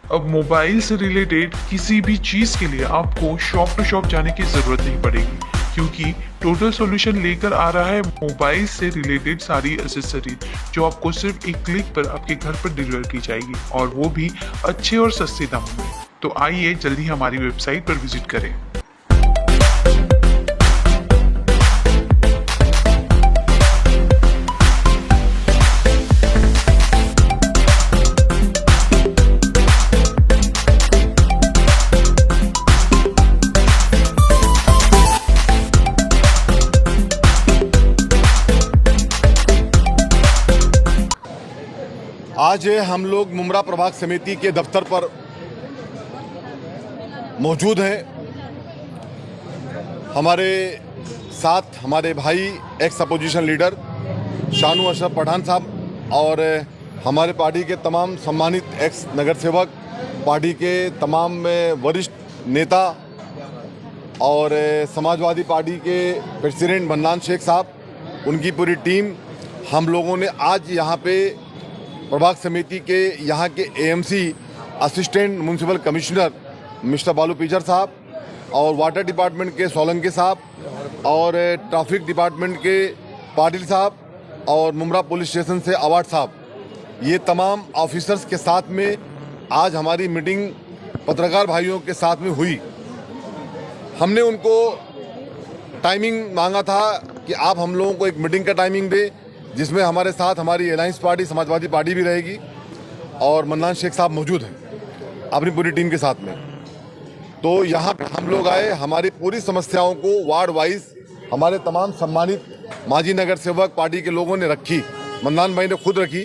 अब मोबाइल से रिलेटेड किसी भी चीज के लिए आपको शॉप टू शॉप जाने की जरूरत नहीं पड़ेगी, क्योंकि टोटल सॉल्यूशन लेकर आ रहा है मोबाइल से रिलेटेड सारी एसेसरीज जो आपको सिर्फ एक क्लिक पर आपके घर पर डिलीवर की जाएगी, और वो भी अच्छे और सस्ते दामों में। तो आइए जल्दी हमारी वेबसाइट पर विजिट करें। आज हम लोग मुमरा प्रभाग समिति के दफ्तर पर मौजूद हैं। हमारे साथ हमारे भाई ex opposition leader Shanu Ashraf Pathan साहब और हमारे पार्टी के तमाम सम्मानित एक्स नगर सेवक, पार्टी के तमाम वरिष्ठ नेता और समाजवादी पार्टी के प्रेसिडेंट मन्नान शेख साहब, उनकी पूरी टीम। हम लोगों ने आज यहाँ पे प्रभाग समिति के यहाँ के AMC assistant municipal commissioner mister बालू पीजर साहब और वाटर डिपार्टमेंट के सोलंकी साहब और ट्रैफिक डिपार्टमेंट के पाटिल साहब और मुमरा पुलिस स्टेशन से अवार्ड साहब, ये तमाम ऑफिसर्स के साथ में आज हमारी मीटिंग पत्रकार भाइयों के साथ में हुई। हमने उनको टाइमिंग मांगा था कि आप हम लोगों को एक मीटिंग का टाइमिंग दें जिसमें हमारे साथ हमारी अलायंस पार्टी समाजवादी पार्टी भी रहेगी और मन्नान शेख साहब मौजूद हैं अपनी पूरी टीम के साथ में। तो यहाँ पे हम लोग आए, हमारी पूरी समस्याओं को वार्ड वाइज हमारे तमाम सम्मानित माजी नगर सेवक पार्टी के लोगों ने रखी। मन्नान भाई ने खुद रखी,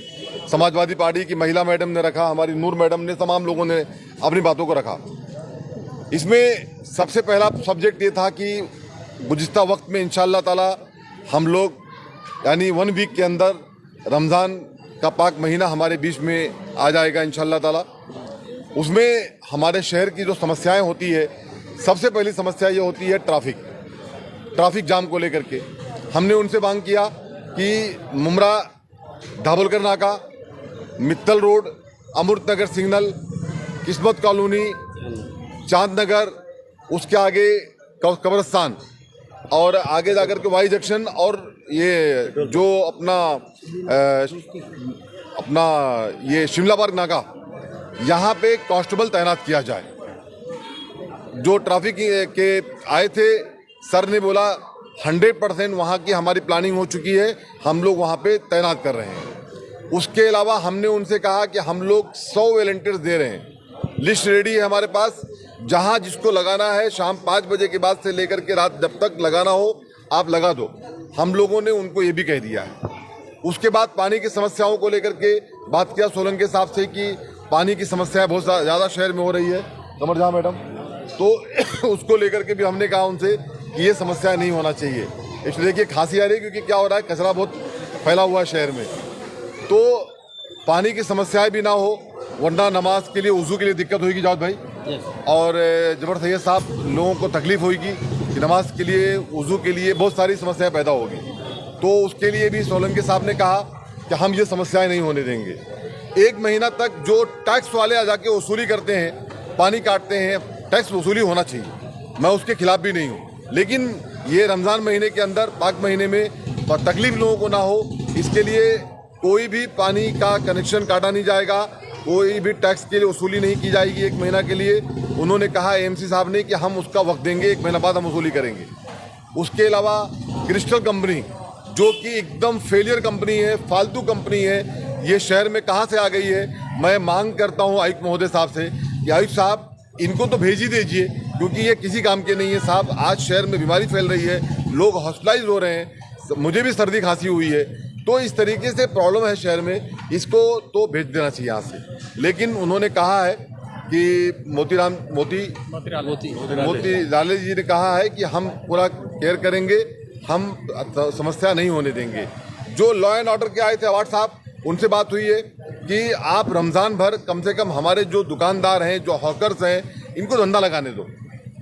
समाजवादी पार्टी की महिला मैडम ने रखा, हमारी नूर मैडम ने, तमाम लोगों ने अपनी बातों को रखा। इसमें सबसे पहला सब्जेक्ट ये था कि गुज़िश्ता वक्त में इंशाअल्लाह ताला हम लोग यानी 1 वीक के अंदर रमज़ान का पाक महीना हमारे बीच में आ जाएगा इंशाअल्लाह ताला। उसमें हमारे शहर की जो समस्याएं होती है, सबसे पहली समस्या ये होती है ट्रैफिक जाम को लेकर के। हमने उनसे मांग किया कि मुमरा धाबोलकर नाका, मित्तल रोड, अमृत नगर सिग्नल, किस्मत कॉलोनी, चांद नगर, उसके आगे कब्रिस्तान और आगे जाकर के वाई जंक्शन और ये जो अपना ये शिमला पार्क नाका, यहाँ पे कांस्टेबल तैनात किया जाए। जो ट्रैफिक के आए थे, सर ने बोला 100% वहाँ की हमारी प्लानिंग हो चुकी है, हम लोग वहाँ पे तैनात कर रहे हैं। उसके अलावा हमने उनसे कहा कि हम लोग 100 वॉलंटियर्स दे रहे हैं, लिस्ट रेडी है हमारे पास, जहाँ जिसको लगाना है शाम 5 बजे के बाद से लेकर के रात जब तक लगाना हो आप लगा दो। हम लोगों ने उनको ये भी कह दिया है। उसके बाद पानी की समस्याओं को लेकर के बात किया सोलंकी साहब से कि पानी की समस्या बहुत ज़्यादा शहर में हो रही है, कमर जहाँ मैडम, तो उसको लेकर के भी हमने कहा उनसे कि ये समस्या नहीं होना चाहिए। इसलिए देखिए खांसी आ रही है क्योंकि क्या हो रहा है, कचरा बहुत फैला हुआ है शहर में, तो पानी की समस्याएं भी ना हो, वरना नमाज के लिए वज़ू के लिए दिक्कत होगी जावेद भाई। और जबर सैयद साहब, लोगों को तकलीफ होगी कि नमाज के लिए वज़ू के लिए बहुत सारी समस्याएं पैदा होगी। तो उसके लिए भी सोलंकी साहब ने कहा कि हम ये समस्याएं नहीं होने देंगे। 1 महीना तक जो टैक्स वाले आ जाके वसूली करते हैं, पानी काटते हैं, टैक्स वसूली होना चाहिए, मैं उसके खिलाफ भी नहीं हूँ, लेकिन ये रमज़ान महीने के अंदर पाक महीने में तकलीफ लोगों को ना हो, इसके लिए कोई भी पानी का कनेक्शन काटा नहीं जाएगा, कोई भी टैक्स के लिए वसूली नहीं की जाएगी 1 महीना के लिए। उन्होंने कहा एएमसी साहब ने कि हम उसका वक्त देंगे, 1 महीना बाद हम वसूली करेंगे। उसके अलावा क्रिस्टल कंपनी जो कि एकदम फेलियर कंपनी है, फालतू कंपनी है, ये शहर में कहाँ से आ गई है। मैं मांग करता हूँ आयुक्त महोदय साहब से कि आयुक्त साहब इनको तो भेज ही दीजिए, क्योंकि ये किसी काम के नहीं है साहब। आज शहर में बीमारी फैल रही है, लोग हॉस्पिटलाइज हो रहे हैं, मुझे भी सर्दी खांसी हुई है, तो इस तरीके से प्रॉब्लम है शहर में, इसको तो भेज देना चाहिए यहाँ से। लेकिन उन्होंने कहा है कि मोती लाले जी ने कहा है कि हम पूरा केयर करेंगे, हम समस्या नहीं होने देंगे। जो लॉ एंड ऑर्डर के आए थे अवार्ड साहब, उनसे बात हुई है कि आप रमज़ान भर कम से कम हमारे जो दुकानदार हैं, जो हॉकर्स हैं, इनको धंधा लगाने दो।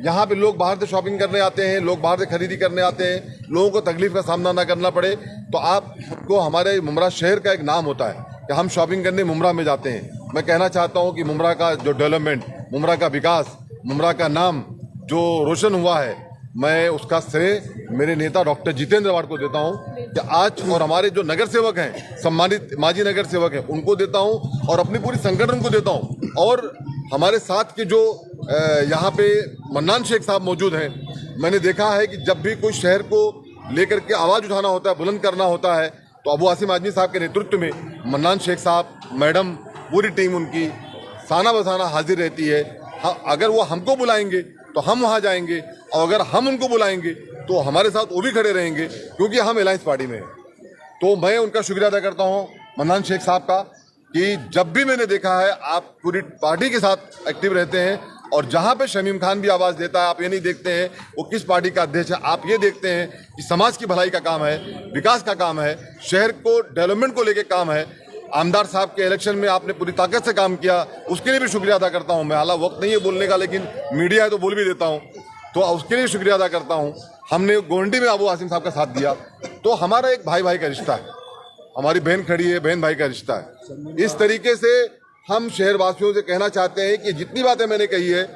यहाँ पे लोग बाहर से शॉपिंग करने आते हैं, लोग बाहर से खरीदी करने आते हैं, लोगों को तकलीफ का सामना ना करना पड़े। तो आपको हमारे मुमरा शहर का एक नाम होता है कि हम शॉपिंग करने मुमरा में जाते हैं। मैं कहना चाहता हूँ कि मुमरा का जो डेवलपमेंट, मुमरा का विकास, मुमरा का नाम जो रोशन हुआ है, मैं उसका श्रेय मेरे नेता डॉक्टर जितेंद्र अवार्ड को देता हूं कि आज, और हमारे जो नगर सेवक हैं, सम्मानित माजी नगर सेवक हैं, उनको देता हूं और अपनी पूरी संगठन को देता हूं। और हमारे साथ के जो यहाँ पे मन्नान शेख साहब मौजूद हैं, मैंने देखा है कि जब भी कोई शहर को लेकर के आवाज़ उठाना होता है, बुलंद करना होता है, तो अबू आसिम आजमी साहब के नेतृत्व में मन्नान शेख साहब, मैडम, पूरी टीम उनकी साना बसाना हाजिर रहती है। अगर वो हमको बुलाएंगे तो हम वहाँ जाएंगे, और अगर हम उनको बुलाएंगे तो हमारे साथ वो भी खड़े रहेंगे, क्योंकि हम अलायंस पार्टी में हैं। तो मैं उनका शुक्रिया अदा करता हूँ मन्नान शेख साहब का कि जब भी मैंने देखा है आप पूरी पार्टी के साथ एक्टिव रहते हैं, और जहाँ पे शमीम खान भी आवाज़ देता है, आप ये नहीं देखते हैं वो किस पार्टी का अध्यक्ष है, आप ये देखते हैं कि समाज की भलाई का काम है, विकास का काम है, शहर को डेवलपमेंट को लेकर काम है। आमदार साहब के इलेक्शन में आपने पूरी ताकत से काम किया, उसके लिए भी शुक्रिया अदा करता हूं मैं। हालांकि वक्त नहीं है बोलने का, लेकिन मीडिया है तो बोल भी देता हूं, तो उसके लिए शुक्रिया अदा करता हूं। हमने गोंडी में अबू आसिम साहब का साथ दिया, तो हमारा एक भाई भाई का रिश्ता है, हमारी बहन खड़ी है, बहन भाई का रिश्ता है। इस तरीके से हम शहरवासियों से कहना चाहते हैं कि जितनी बातें मैंने कही है,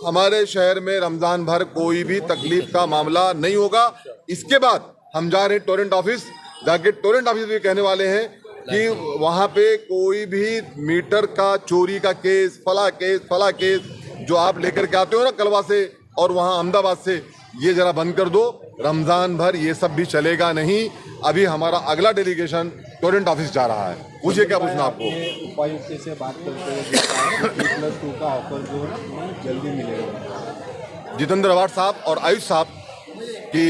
हमारे शहर में रमज़ान भर कोई भी तकलीफ का मामला नहीं होगा। इसके बाद हम जा रहे हैं टोरेंट ऑफिस, जाके टोरेंट ऑफिस भी कहने वाले हैं कि वहाँ पे कोई भी मीटर का चोरी का केस, फला केस जो आप लेकर के आते हो ना कलवा से और वहाँ अहमदाबाद से, ये जरा बंद कर दो। रमज़ान भर ये सब भी चलेगा नहीं। अभी हमारा अगला डेलीगेशन टोरेंट ऑफिस जा रहा है। पूछिए क्या पूछना आपको। उपायुक्त से बात करते हुए 2+2 का ऑफर जो है जल्दी मिलेगा। जितेंद्र अवार्ड साहब और आयुष साहब की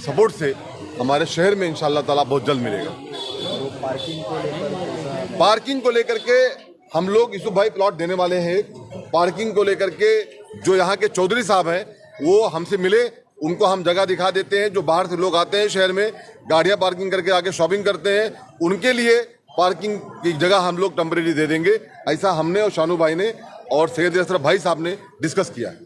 सपोर्ट से हमारे शहर में इंशाअल्लाह ताला बहुत जल्द मिलेगा। तो पार्किंग को लेकर के हम लोग यूसुफ भाई प्लॉट देने वाले हैं। पार्किंग को लेकर के जो यहाँ के चौधरी साहब हैं वो हमसे मिले, उनको हम जगह दिखा देते हैं। जो बाहर से लोग आते हैं शहर में, गाड़ियाँ पार्किंग करके आके शॉपिंग करते हैं, उनके लिए पार्किंग की जगह हम लोग टेम्परेरी दे देंगे। ऐसा हमने और शानू भाई ने और सैयद अशरफ भाई साहब ने डिस्कस किया है।